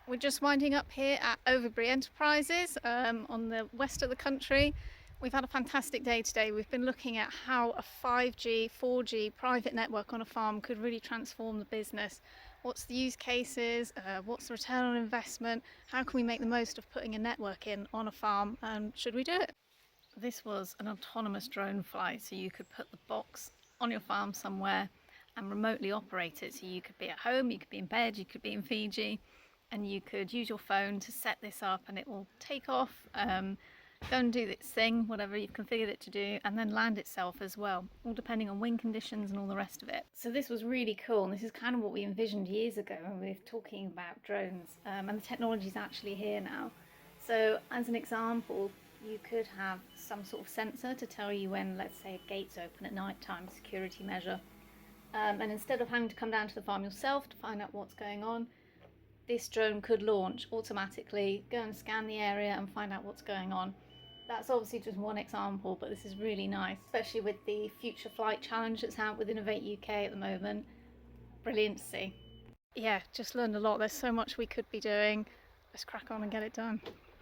We're just winding up here at Overbury Enterprises on the west of the country. We've had a fantastic day today. We've been looking at how a 5G, 4G private network on a farm could really transform the business. What's the use cases? What's the return on investment? How can we make the most of putting a network in on a farm? And should we do it? This was an autonomous drone flight, so you could put the box on your farm somewhere and remotely operate it. So you could be at home, you could be in bed, you could be in Fiji, and you could use your phone to set this up and it will take off, go and do its thing, whatever you've configured it to do, and then land itself as well, all depending on wind conditions and all the rest of it. So this was really cool, and this is kind of what we envisioned years ago when we were talking about drones, and the technology is actually here now. So as an example, you could have some sort of sensor to tell you when, let's say, a gate's open at night time, security measure. And instead of having to come down to the farm yourself to find out what's going on, this drone could launch automatically, go and scan the area and find out what's going on. That's obviously just one example, but this is really nice, especially with the Future Flight Challenge that's out with Innovate UK at the moment. Brilliant to see. Yeah, just learned a lot. There's so much we could be doing. Let's crack on and get it done.